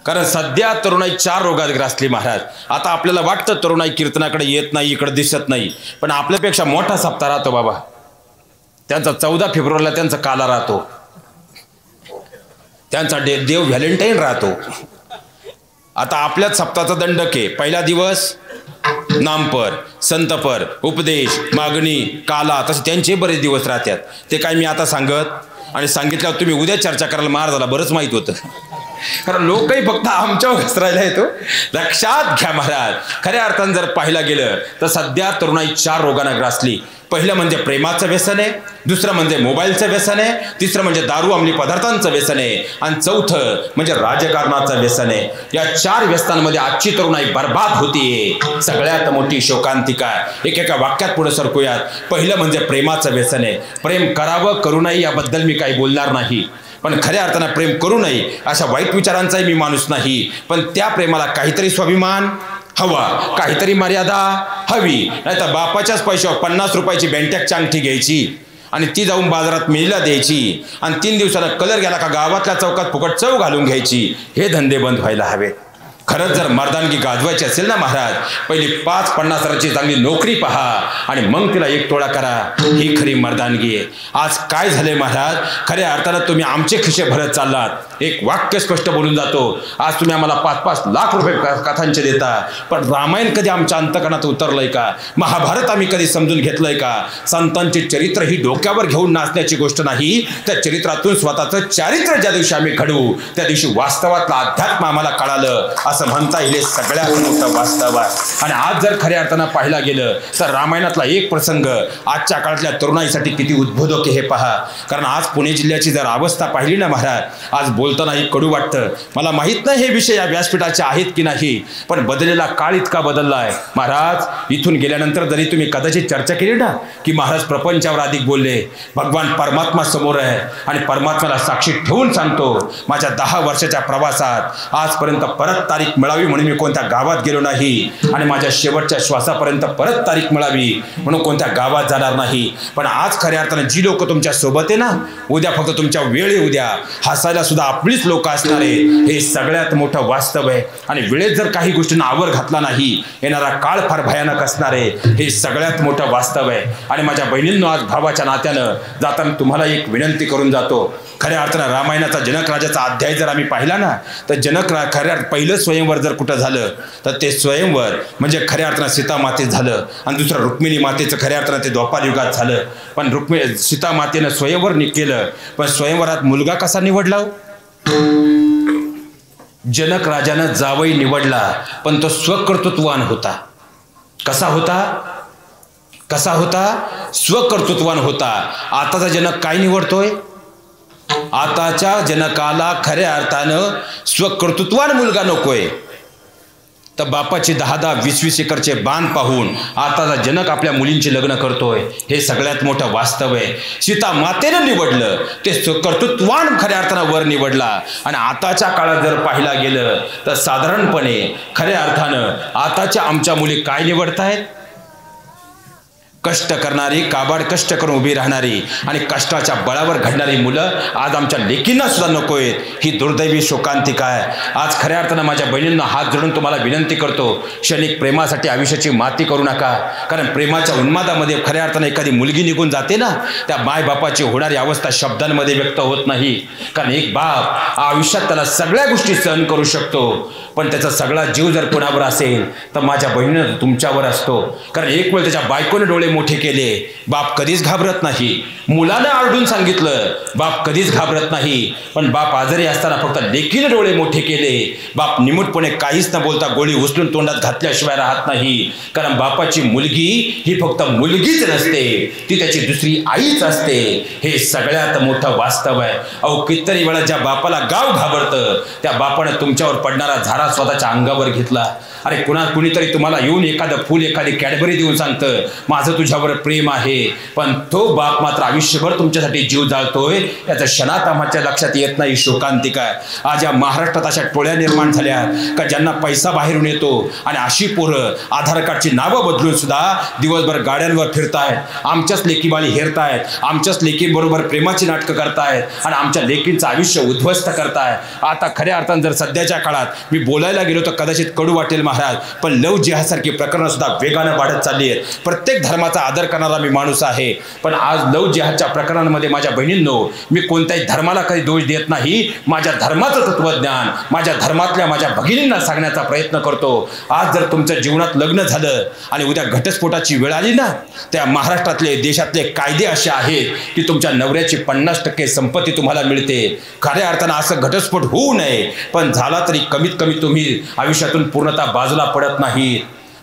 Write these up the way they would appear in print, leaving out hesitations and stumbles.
कारण सध्या तरुणाई 4 रोगात ग्रासली महाराज. आता आपल्याला वाटतं तरुणाई कीर्तनाकडे येत नाही, इकडे दिसत नाही, पण आपल्यापेक्षा मोठा सप्ताह राहतो बाबा. त्यांचा 14 फेब्रुवारीला त्यांचा काला राहतो, त्यांचा देव व्हॅलेंटाईन राहतो. आता आपल्याच सप्ताहाचा दंडक आहे. पहिला दिवस नामपर, संतपर, उपदेश, मागणी, काला, तसे त्यांचे बरेच दिवस राहतात. ते काय मी आता सांगत आणि सांगितल्यावर तुम्ही उद्या चर्चा करायला महाराजाला बरंच माहीत होतं. कारण लोकही फक्त आमच्यावर घसरायला येतो. लक्षात घ्या महाराज, खऱ्या अर्थानं जर पाहिला गेलं तर सध्या तरुणाई 4 रोगांना ग्रासली. पहिलं म्हणजे प्रेमाचं व्यसन आहे, दुसरं म्हणजे मोबाईलचं व्यसन आहे, तिसरं म्हणजे दारू अंमली पदार्थांचं व्यसन आहे, आणि चौथं म्हणजे राजकारणाचं व्यसन आहे. या 4 व्यसनांमध्ये आजची तरुणाई बर्बाद होतीये. सगळ्यात मोठी शोकांतिका. एकेका वाक्यात पुढे सरकूयात. पहिलं म्हणजे प्रेमाचं व्यसन आहे. प्रेम करावं करू नये याबद्दल मी काही बोलणार नाही, पण खऱ्या अर्थानं प्रेम करू नये अशा वाईट विचारांचाही मी माणूस नाही. पण त्या प्रेमाला काहीतरी स्वाभिमान हवा, काहीतरी मर्यादा हवी. नाही तर बापाच्याच पैशावर 50 रुपयाची बेंटॅकची अंगठी घ्यायची आणि ती जाऊन बाजारात मेलीला द्यायची आणि 3 दिवसाला कलर गेला का गावातल्या चौकात फुकट चव घालून घ्यायची. हे धंदे बंद व्हायला हवेत. खरंच जर मर्दानगी गाजवायची असेल ना महाराज, पहिली 5-50 हजाराची चांगली नोकरी पहा आणि मग तिला 1 तोळा करा. ही खरी मर्दानगी आहे. आज काय झालंय महाराज, खऱ्या अर्थानं तुम्ही आमचे खिसे भरत चाललात. एक वाक्य स्पष्ट बोलून जातो. आज तुम्ही आम्हाला 5-5 लाख रुपये कथांचे देता, पण रामायण कधी आमच्या अंतकरणात उतरलंय का? महाभारत आम्ही कधी समजून घेतलंय का? संतांचे चरित्र ही डोक्यावर घेऊन नाचण्याची गोष्ट नाही. त्या चरित्रातून स्वतःचं चारित्र्य ज्या दिवशी आम्ही घडवू त्या दिवशी वास्तवातलं अध्यात्म आम्हाला कळालं असं म्हणता येईल. सगळ्यात मोठं वास्तव आहे. आणि आज जर खऱ्या अर्थानं पाहिला गेलं तर रामायणातला एक प्रसंग आजच्या काळातल्या तरुणाईसाठी किती उद्बोधक आहे हे पहा. कारण आज पुणे जिल्ह्याची जर अवस्था पाहिली ना महाराज, आज बोलतानाही कडू वाटतं. मला माहित नाही हे विषय या व्यासपीठाचे आहेत की नाही, पण बदललेला काळ इतका बदलला आहे महाराज. इथून गेल्यानंतर जरी तुम्ही कदाचित चर्चा केली ना की महाराज प्रपंचावर अधिक बोलले, भगवान परमात्मा समोर आहे आणि परमात्म्याला साक्षी ठेवून सांगतो, माझ्या 10 वर्षाच्या प्रवासात आजपर्यंत परत तारीख मिळावी म्हणून मी कोणत्या गावात गेलो नाही आणि माझ्या शेवटच्या श्वासापर्यंत परत तारीख मिळावी म्हणून कोणत्या गावात जाणार नाही. पण आज खऱ्या अर्थानं जी लोक तुमच्या सोबत आहे ना, उद्या फक्त तुमच्या वेळ उद्या हसायला सुद्धा आपलीच लोक असणार आहे. हे सगळ्यात मोठं वास्तव आहे. आणि वेळेत जर काही गोष्टींना आवर घातला नाही, येणारा काळ फार भयानक असणार आहे. हे सगळ्यात मोठं वास्तव आहे. आणि माझ्या बहिणींनो, आज भावाच्या नात्यानं जाताना तुम्हाला एक विनंती करून जातो. खऱ्या अर्थानं रामायणाचा जनक राजाचा अध्याय जर आम्ही पाहिला ना, तर खऱ्या पहिलं स्वयंवर जर कुठं झालं तर ते स्वयंवर म्हणजे खऱ्या अर्थानं सीता मातेत झालं आणि दुसरं रुक्मिणी मातेचं खऱ्या अर्थानं ते द्वापार युगात झालं. पण सीता मातेनं स्वयंवर केलं, पण स्वयंवरात मुलगा कसा निवडला? जनक राजानं जावई निवडला, पण तो स्वकर्तृत्वान होता. कसा होता? कसा होता? स्वकर्तृत्वान होता. आताचा जनक काय निवडतोय? आताच्या जनकाला खऱ्या अर्थानं स्वकर्तृत्वान मुलगा नकोय, तर बापाचे 10-10, 20-20 एकरचे बांध पाहून आताचा जनक आपल्या मुलींची लग्न करतोय. हे सगळ्यात मोठं वास्तव आहे. सीता मातेनं निवडलं, ते स्वकर्तृत्वान खऱ्या अर्थानं वर निवडला. आणि आताच्या काळात जर पाहिला गेलं तर साधारणपणे खऱ्या अर्थानं आताच्या आमच्या मुली काय निवडतायत? कष्ट करणारी, काबाड कष्ट करून उभी राहणारी आणि कष्टाच्या बळावर घडणारी मुलं आज आमच्या लेकींना सुद्धा नकोय. ही दुर्दैवी शोकांतिका आहे. आज खऱ्या अर्थानं माझ्या बहिणींना हात जोडून तुम्हाला विनंती करतो, क्षणिक प्रेमासाठी आयुष्याची माती करू नका. कारण प्रेमाच्या उन्मादामध्ये खऱ्या अर्थानं एखादी मुलगी निघून जाते ना, त्या मायबापाची होणारी अवस्था शब्दांमध्ये व्यक्त होत नाही. कारण एक बाप आयुष्यात त्याला सगळ्या गोष्टी सहन करू शकतो, पण त्याचा सगळा जीव जर कोणावर असेल तर माझ्या बहिणीनं तुमच्यावर असतो. कारण एक वेळ त्याच्या बायकोने डोळे मोठे केले, बाप कधीच घाबरत नाही. मुलानं आरडून सांगितलं, बाप कधीच घाबरत नाही. पण बाप आजारी असताना फक्त लेकीने डोळे मोठे केले. बाप निमूटपणे काहीच न बोलता गोळी उचलून तोंडात घातल्याशिवाय राहत नाही. कारण बापाची मुलगी ही फक्त मुलगीच नसते, ती त्याची दुसरी आईच असते. हे सगळ्यात मोठं वास्तव आहे. अहो, कितीतरी वेळा ज्या बापाला गाव घाबरतं त्या बापानं तुमच्यावर पडणारा झारा स्वतःच्या अंगावर घेतला. अरे कुणीतरी तुम्हाला येऊन एखादं फूल, एखादी कॅडबरी देऊन सांगतं, माझं तुझ्यावर प्रेम आहे, पण तो बाप मात्र आयुष्यभर तुमच्यासाठी जीव जाळतोय, याचं क्षणात आम्हाला लक्षात येत नाही. शोकांतिका आहे. आज या महाराष्ट्रात अशा टोळ्या निर्माण झाल्या का ज्यांना पैसा बाहेरून येतो आणि अशी पोरं आधार कार्डची नावं बदलून सुद्धा दिवसभर गाड्यांवर फिरतायत, आमच्याच लेकीबाळी हेरतायत, आमच्याच लेकींबरोबर प्रेमाची नाटकं करतायत आणि आमच्या लेकींचं आयुष्य उद्ध्वस्त करताय. आता खऱ्या अर्थानं जर सध्याच्या काळात मी बोलायला गेलो तर कदाचित कडू वाटेल महाराज, पण लव जिहादसारखी प्रकरणं सुद्धा वेगानं वाढत चालली आहेत. प्रत्येक धर्माचा आदर करणारा मी माणूस आहे, पण आज लव जिहादच्या प्रकरणांमध्ये माझ्या बहिणींनो, मी कोणत्याही धर्माला काही दोष देत नाही. माझ्या धर्माचं तत्वज्ञान माझ्या धर्मातल्या माझ्या भगिनींना सांगण्याचा प्रयत्न करतो. आज जर तुमच्या जीवनात लग्न झालं आणि उद्या घटस्फोटाची वेळ आली ना, त्या महाराष्ट्रातले देशातले कायदे असे आहेत की तुमच्या नवऱ्याची 50% संपत्ती तुम्हाला मिळते. खऱ्या अर्थानं असं घटस्फोट होऊ नये, पण झाला तरी कमीत कमी तुम्ही आयुष्यातून पूर्णतः बाजूला पडत नाहीत.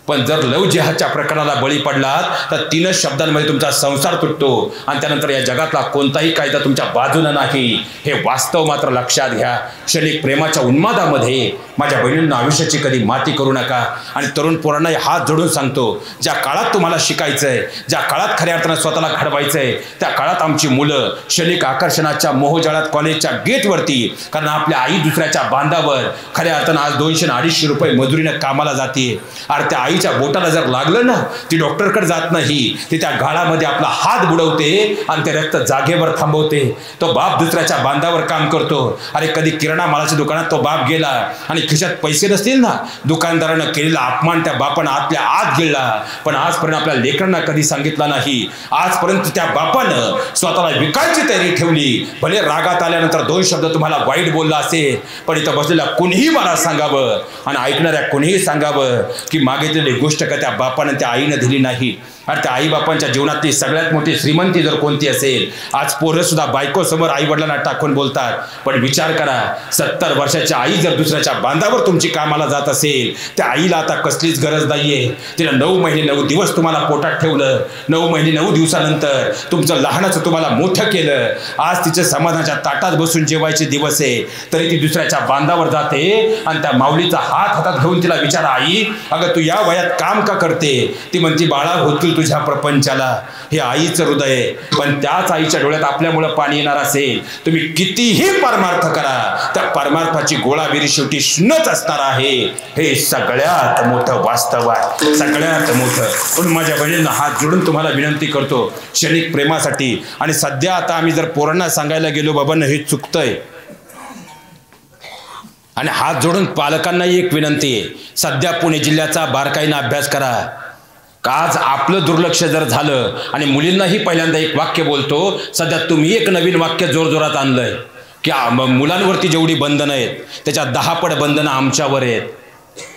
पण जर लव जिहादच्या प्रकरणाला बळी पडलात तर 3च शब्दांमध्ये तुमचा संसार तुटतो आणि त्यानंतर या जगातला कोणताही कायदा तुमच्या बाजूला नाही. हे वास्तव मात्र लक्षात घ्या. क्षणिक प्रेमाच्या उन्मादामध्ये माझ्या बहिणींना आयुष्याची कधी माती करू नका. आणि तरुण पोरांना हात जोडून सांगतो, ज्या काळात तुम्हाला शिकायचंय, ज्या काळात खऱ्या अर्थानं स्वतःला घडवायचंय, त्या काळात आमची मुलं क्षणिक आकर्षणाच्या मोहजाळ्यात कॉलेजच्या गेटवरती, कारण आपल्या आई दुसऱ्याच्या बांधावर खऱ्या अर्थानं आज 200-250 रुपये मजुरीनं कामाला जाते. अरे त्या आईच्या बोटाला जर लागलं ना, ती डॉक्टरकडे जात नाही, ती त्या गाळामध्ये आपला हात बुडवते आणि ते रक्त जागेवर थांबवते. तो बाप दुसऱ्याच्या बांधावर काम करतो. अरे कधी किराणा मालाच्या दुकानात तो बाप गेला आणि खिशात पैसे नसतील ना, दुकानदारानं केलेला अपमान त्या बापानं आतल्या आत गिळला, पण आजपर्यंत आपल्या लेकरांना कधी सांगितला नाही. आजपर्यंत त्या बापानं स्वतःला विकायची तयारी ठेवली. भले रागात आल्यानंतर 2 शब्द तुम्हाला वाईट बोलला असेल, पण इथं बसलेल्या कोणीही मला सांगावं आणि ऐकणाऱ्या कोणीही सांगावं की मागितलेली गोष्ट का त्या बापानं त्या आईनं दिली नाही. आणि त्या आई बापांच्या जीवनातली सगळ्यात मोठी श्रीमंती जर कोणती असेल, आज पोरं सुद्धा बायको समोर आई वडिलांना टाकून बोलतात. पण विचार करा, 70 वर्षाच्या आई जर दुसऱ्याच्या बांधावर तुमची कामाला जात असेल, त्या आईला आता कसलीच गरज नाहीये. तिनं 9 महिने 9 दिवस तुम्हाला पोटात ठेवलं, 9 महिने 9 दिवसानंतर तुमचं लहानाचं तुम्हाला मोठं केलं. आज तिच्या समाधानाच्या ताटात बसून जेवायचे दिवस आहे, तरी ती दुसऱ्याच्या बांधावर जाते आणि त्या माऊलीचा हात हातात घेऊन तिला विचारा, आई अगं तू या वयात काम का करते? ती म्हणती, बाळा होतील तुझ्या प्रपंचाला. हे आईचं हृदय आहे. पण त्याच आईच्या डोळ्यात आपल्यामुळे पाणी येणार असेल, तुम्ही कितीही परमार्थ करा, त्या परमार्थाची गोळाबेरी शेवटी शून्यच असणार आहे. हे सगळ्यात मोठं वास्तव आहे, सगळ्यात मोठं. पण माझ्या बहिणींना हात जोडून तुम्हाला विनंती करतो, क्षणिक प्रेमासाठी. आणि सध्या आता आम्ही जर पोरांना सांगायला गेलो, बाबांना हे चुकतंय, आणि हात जोडून पालकांनाही एक विनंती आहे, सध्या पुणे जिल्ह्याचा बारकाईनं अभ्यास करा. आज आपलं दुर्लक्ष जर झालं, आणि मुलींनाही पहिल्यांदा एक वाक्य बोलतो, सध्या तुम्ही एक नवीन वाक्य जोरजोरात आणलंय की मुलांवरती जेवढी बंधनं आहेत त्याच्या 10 पट बंधनं आमच्यावर आहेत.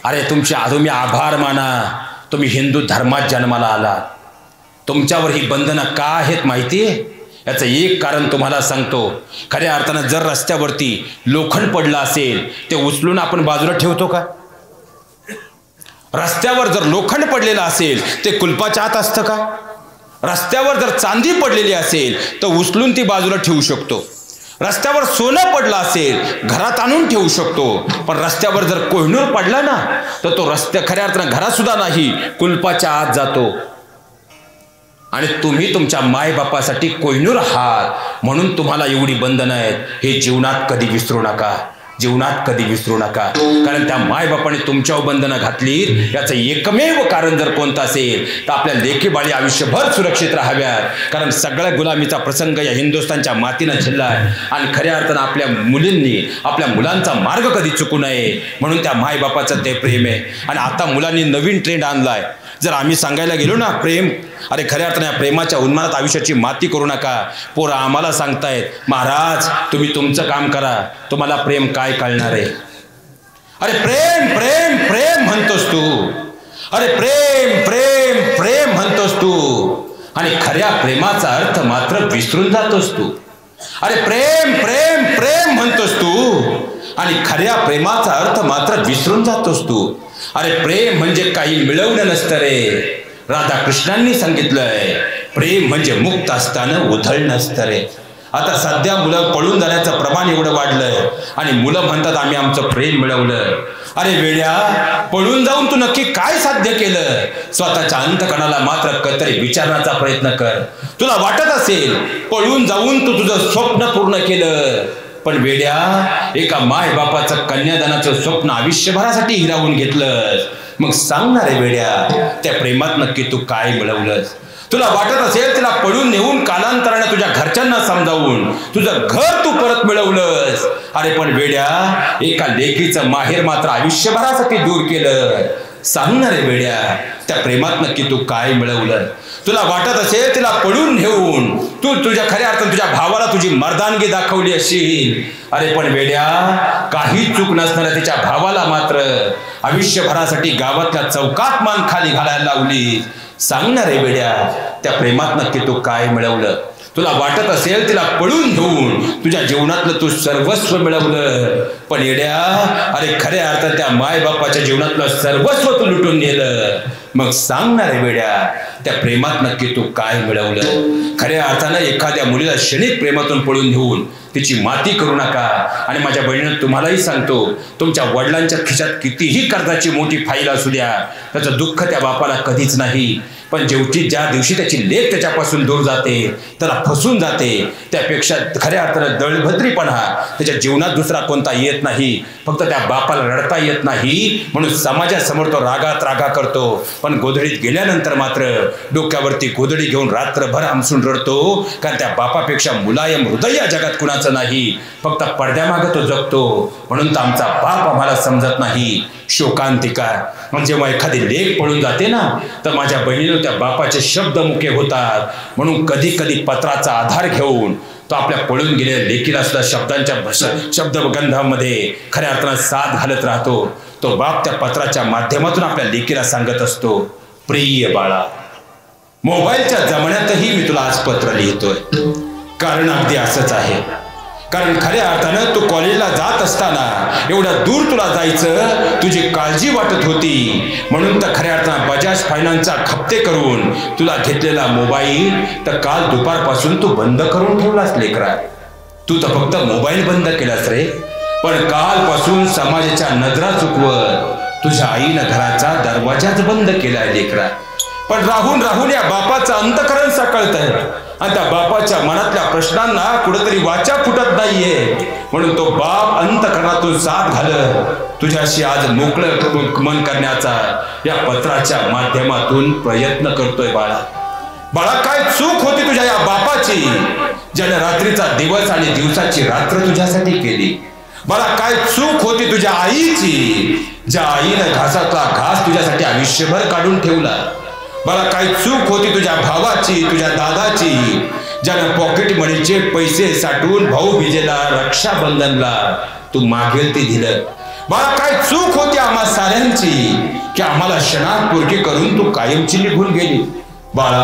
अरे तुम्ही आभार माना, तुम्ही हिंदू धर्मात जन्माला आलात. तुमच्यावर ही बंधनं का आहेत माहिती आहे? याचं एक कारण तुम्हाला सांगतो. खऱ्या अर्थानं जर रस्त्यावरती लोखंड पडलं असेल, ते उचलून आपण बाजूला ठेवतो का? रस्त्यावर जर लोखंड पडलेलं असेल ते कुलपाच्या आत असतं का? रस्त्यावर जर चांदी पडलेली असेल तर उचलून ती बाजूला ठेवू शकतो. रस्त्यावर सोनं पडलं असेल घरात आणून ठेवू शकतो. पण रस्त्यावर जर कोहिनूर पडला ना, तर तो खऱ्या अर्थानं घरात सुद्धा नाही, कुलपाच्या आत जातो. आणि तुम्ही तुमच्या मायबापासाठी कोहिनूर आहात, म्हणून तुम्हाला एवढी बंधनं आहेत. हे जीवनात कधी विसरू नका, जीवनात कधी विसरू नका. कारण त्या मायबापाने तुमच्यावर बंधनं घातली, याचं एकमेव कारण जर कोणतं असेल तर आपल्या लेकीबाळी आयुष्यभर सुरक्षित राहाव्यात. कारण सगळ्या गुलामीचा प्रसंग या हिंदुस्थानच्या मातीनं झेलला आहे. आणि खऱ्या अर्थानं आपल्या मुलींनी आपल्या मुलांचा मार्ग कधी चुकू नये, म्हणून त्या मायबापाचं ते प्रेम आहे. आणि आता मुलांनी नवीन ट्रेंड आणलाय. जर आम्ही सांगायला गेलो ना प्रेम, अरे खऱ्या अर्थाने या प्रेमाच्या उन्मानात आयुष्याची माती करू नका. पोरं आम्हाला सांगतायत, महाराज तुम्ही तुमचं काम करा, तुम्हाला प्रेम काय कळणार आहे? अरे प्रेम प्रेम प्रेम म्हणतोस तू, अरे प्रेम प्रेम प्रेम म्हणतोस तू, आणि खऱ्या प्रेमाचा अर्थ मात्र विसरून जातोस तू. अरे प्रेम प्रेम प्रेम म्हणतोस तू, आणि खऱ्या प्रेमाचा अर्थ मात्र विसरून जातोस तू. अरे प्रेम म्हणजे काही मिळवणं नसतं रे. राधाकृष्णांनी सांगितलंय, प्रेम म्हणजे मुक्त असताना उधळणं नसतं रे. आता सध्या मुलं पळून जाण्याचं प्रमाण एवढं वाढलंय आणि मुलं म्हणतात आम्ही आमचं प्रेम मिळवलं. अरे वेड्या, पळून जाऊन तू नक्की काय साध्य केलं? स्वतःच्या अंतकणाला मात्र कधीतरी विचारण्याचा प्रयत्न कर. तुला वाटत असेल पळून जाऊन तू तुझं स्वप्न पूर्ण केलं, पण वेड्या, एका माय बापाचं कन्यादानाचं स्वप्न आयुष्यभरासाठी हिरावून घेतलंस. मग सांगणार आहे वेड्या, त्या प्रेमात नक्की तू काय मिळवलंस? तुला वाटत असेल तिला पळून नेऊन कालांतराने तुझ्या घरच्यांना समजावून तुझं घर तू परत मिळवलंस. अरे पण वेड्या, एका लेकीचं माहेर मात्र आयुष्यभरासाठी दूर केलं. सांगणार आहे वेड्या, त्या प्रेमात नक्की तू काय मिळवलं? तुला वाटत असेल तिला पळून नेऊन तू तुझ्या खऱ्या अर्थाने तुझ्या भावाला तुझी मर्दानगी दाखवली असेल. अरे पण वेड्या, काही चूक नसणाऱ्या तिच्या भावाला मात्र आयुष्यभरासाठी गावातल्या चौकात मान खाली घालायला लावली. सांगणार आहे वेड्या, त्या प्रेमात नक्की तू काय मिळवलं? तुला वाटत असेल तिला पळून घेऊन तुझ्या जीवनातलं तू सर्वस्व मिळवलं, पण येड्या, अरे खऱ्या अर्थात त्या माय बापाच्या जीवनातलं सर्वस्व तू लुटून नेलं. मग सांगणार आहे वेड्या, त्या प्रेमात नक्की तू काय मिळवलं? खऱ्या अर्थानं एखाद्या मुलीला क्षणिक प्रेमातून पळून घेऊन तिची माती करू नका. आणि माझ्या बहिणीनं तुम्हालाही सांगतो, तुमच्या वडिलांच्या खिशात कितीही कर्जाची मोठी फाईल असू द्या, त्याचं दुःख त्या बापाला कधीच नाही. पण ज्या दिवशी त्याची लेक त्याच्यापासून दूर जाते, त्याला फसून जाते, त्यापेक्षा खऱ्या अर्थानं दळभद्रीपणा त्याच्या जीवनात दुसरा कोणता येत नाही. फक्त त्या बापाला रडता येत नाही म्हणून समाजासमोर तो रागा करतो, पण गोधडीत गेल्यानंतर मात्र डोक्यावरती गोधडी घेऊन रात्रभर आमसून रडतो. कारण त्या बापापेक्षा मुलायम हृदय या जगात कुणाचं नाही. फक्त पडद्यामागं तो जगतो, म्हणून तर आमचा बाप आम्हाला समजत नाही. शोकांतिका म्हणजे जेव्हा एखादी लेक पळून जाते ना, तर माझ्या बहिणीनं त्या बापाचे शब्द मुके होतात. म्हणून कधी कधी पत्राचा आधार घेऊन तो आपल्या पळून गेलेल्या लेकीला सुद्धा शब्दांच्या शब्दगंधामध्ये खऱ्या अर्थानं साथ घालत राहतो. तो बाप त्या पत्राच्या माध्यमातून आपल्या लेकीला सांगत असतो, प्रिय बाळा, मोबाईलच्या जमान्यातही मी तुला आज पत्र लिहितोय. कारण अगदी असंच आहे. कारण खऱ्या अर्थानं तू कॉलेजला जात असताना एवढ्या दूर तुला जायचं तुझी काळजी वाटत होती, म्हणून तर खऱ्या अर्थानं बजाज फायनान्सचा हप्ते करून तुला घेतलेला मोबाईल तर काल दुपारपासून तू बंद करून ठेवलास लेकरा. तू तर फक्त मोबाईल बंद केलास रे, पण कालपासून समाजाच्या नजरा चुकवत तुझ्या आईनं घराचा दरवाजाच बंद केलाय लेकरा. पण राहून राहून या बापाचं अंतकरण साकळतंय आणि त्या बापाच्या मनातल्या प्रश्नांना कुठेतरी वाचा फुटत नाहीये. म्हणून तो बाप अंतकरणातून साथ घालत तुझ्याशी आज मोकळं मन करण्याचा या पत्राच्या माध्यमातून प्रयत्न करतोय. बाळा, काय चूक होती तुझ्या या बापाची, ज्याने रात्रीचा दिवस आणि दिवसाची रात्र तुझ्यासाठी केली? बाळा, काय चूक होती तुझ्या आईची, ज्या आईनं घासातला घास तुझ्यासाठी आयुष्यभर काढून ठेवला? मला काय चूक होती तुझ्या भावाची, तुझ्या दादाची, ज्यानं पॉकेट मनीचे पैसे साठवून भाऊबीजेला, रक्षाबंधनला तू मागेल ते दिलं? मला काय चूक होती आम्हा साऱ्यांची की आम्हाला क्षणात पोरगी करून तू कायमची निघून गेली? बाळा,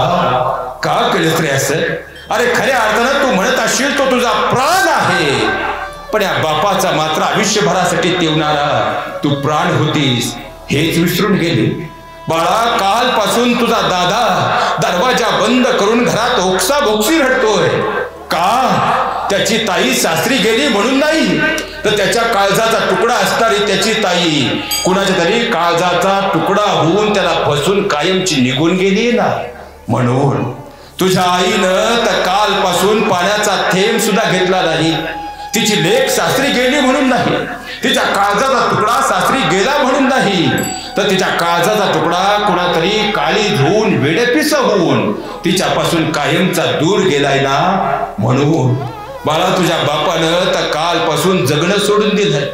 का केलंस रे असं? अरे खऱ्या अर्थानं तू म्हणत असशील तो तुझा प्राण आहे, पण या बापाचा मात्र आयुष्यभरासाठी तेवणारा तू प्राण होतीस हेच विसरून गेली. बाळा, कालपासून तुझा दादा दरवाजा बंद करून घरात ओक्साबोक्सी रडतोय. का? त्याची ताई सासरी गेली म्हणून नाही, तर त्याच्या काळजाचा तुकडा असणारी त्याची ताई कुणाच्या तरी काळजाचा तुकडा होऊन त्याला फसून कायमची निघून गेली ना. म्हणून तुझ्या आईनं तर कालपासून पाण्याचा थेंब सुद्धा घेतला नाही. तिची लेक सासरी गेली म्हणून नाही, तिच्या काळजाचा तुकडा सासरी गेला म्हणून नाही, तर तिच्या काळजाचा तुकडा कुणातरी काळी धुवून वेडेपिस होऊन तिच्यापासून कायमचा दूर गेलाय ना. म्हणून बाळा, तुझ्या बापानं तर कालपासून जगणं सोडून दिलंय.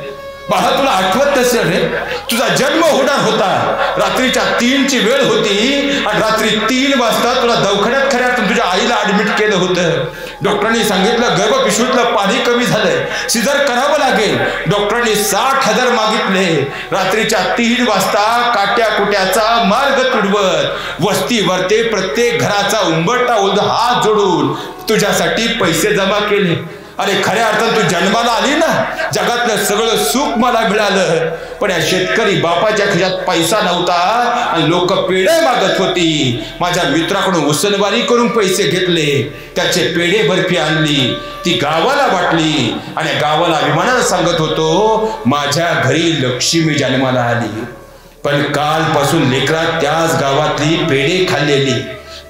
बाळा, तुला आठवत नसेल रे, तुझा जन्म होणार होता, रात्रीच्या 3ची वेळ होती आणि रात्री 3 वाजता तुला दवाखान्यात खऱ्या तुझ्या आईला ऍडमिट केलं होतं. डॉक्टरांनी सांगितलं गर्भपिशवीतलं पाणी कमी झालंय, सिझर करावं लागेल. डॉक्टरांनी 60,000 मागितले. रात्रीच्या 3 वाजता काट्या कुट्याचा मार्ग तुडवत वस्तीवरती प्रत्येक घराचा उंबरठा हात जोडून तुझ्यासाठी पैसे जमा केले. अरे खऱ्या अर्थानं तू जन्माला आली ना, जगातलं सगळं सुख मला मिळालं, पण या शेतकरी बापाच्या खिशात पैसा नव्हता आणि लोक पेढे मागत होती. माझ्या मित्राकडून उसनवारी करून पैसे घेतले, त्याचे पेढे बर्फी आणली, ती गावाला वाटली आणि गावाला अभिमानानं सांगत होतो माझ्या घरी लक्ष्मी जन्माला आली. पण कालपासून लेकरा त्याच गावातली पेढे खाल्लेली,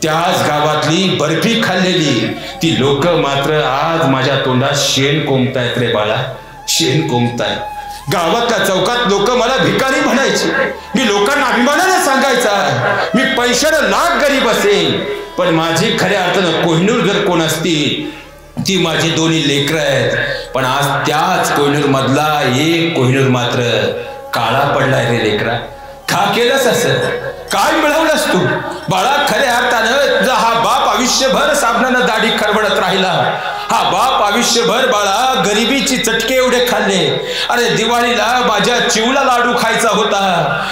त्याच गावातली बर्फी खाल्लेली ती लोक मात्र आज माझ्या तोंडात शेण कोंबतायत रे बाळा, शेण कोंबतायत. गावातल्या चौकात लोक मला भिकारी म्हणायचे, मी लोकांना अभिमानाने सांगायचा मी पैशानं लाख गरीब असेल, पण माझी खऱ्या अर्थानं कोहिनूर जर कोण असती ती माझी दोन्ही लेकरं आहेत. पण आज त्याच कोहिनूर मधला एक कोहिनूर मात्र काळा पडलाय रे लेकरा. का केलंस असं? काय मिळवलंस तू बाळा? खऱ्या अर्थानं तुझा हा बाप आयुष्यभर साबणानं दाढी खरवडत राहिला, हा बाप आयुष्यभर बाळा गरिबीची चटके एवढे खाल्ले. अरे दिवाळीला माझ्या चिवला लाडू खायचा होता,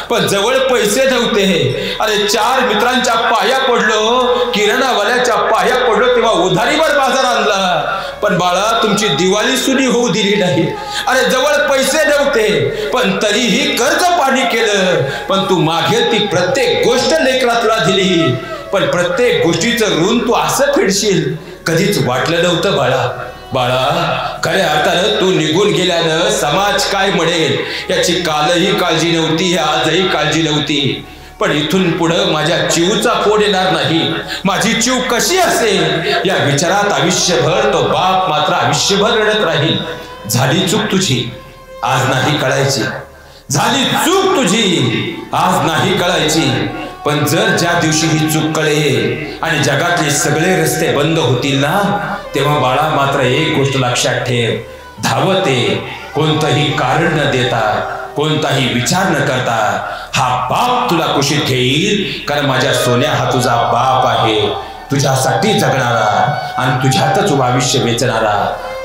पण जवळ पैसे नव्हते. अरे 4 मित्रांच्या पाया पडलो, किराणावाल्याच्या पाया पडलो, तेव्हा उधारीवर बाजार आणला, पण बाळा तुमची दिवाळी सुनी होऊ दिली नाही. अरे जवळ पैसे नव्हते, पण तरीही कर्ज पाणी केलं, पण तू मागेल ती प्रत्येक गोष्ट लेकरा तुला दिली, पण प्रत्येक गोष्टीचं ऋण तू असं फेडशील कधीच वाटलं नव्हतं बाळा. बाळा खऱ्या अर्थानं तू निघून गेल्यानं समाज काय म्हणेल याची कालही काळजी नव्हती, आजही काळजी नव्हती. पण इथून पुढं माझ्या चिवचा फोड येणार नाही, माझी चिव कशी असेल या विचारात आयुष्यभर तो बाप मात्र आयुष्यभर रडत राहील. झाली चूक तुझी, आज नाही कळायची, झाली चूक तुझी, आज नाही कळायची. पण जर ज्या दिवशी ही चूक कळेल आणि जगातले सगळे रस्ते बंद होतील ना, तेव्हा बाळा मात्र एक गोष्ट लक्षात ठेव, धावते कोणतंही कारण न देता, कोणताही विचार न करता हा बाप तुला कुशीत घेईल. कारण माझ्या सोन्या हा तुझा बाप आहे, तुझ्यासाठी जगणारा आणि तुझ्यातच आयुष्य वेचणारा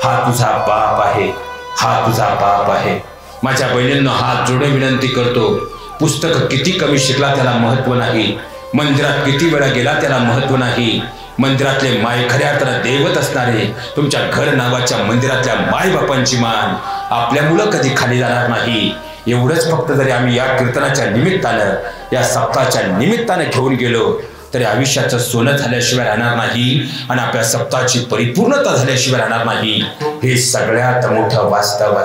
हा तुझा बाप आहे, हा तुझा बाप आहे. माझ्या बहिणींना हात जोडून विनंती करतो, पुस्तक किती कमी शिकला त्याला महत्व नाही, मंदिरात किती वेळा गेला त्याला महत्व नाही. मंदिरातले माय खऱ्या अर्थानं दैवत असणारे तुमच्या घर नावाच्या मंदिरातल्या माय बापांची मान आपल्या मुलं कधी खाली जाणार नाही. एवढंच फक्त जरी आम्ही या कीर्तनाच्या निमित्तानं, या सप्ताहाच्या निमित्तानं घेऊन गेलो तरी आयुष्याचं सोनं झाल्याशिवाय राहणार नाही आणि आपल्या सप्ताहाची परिपूर्णता झाल्याशिवाय राहणार नाही. हे सगळ्यात मोठं वास्तव आहे.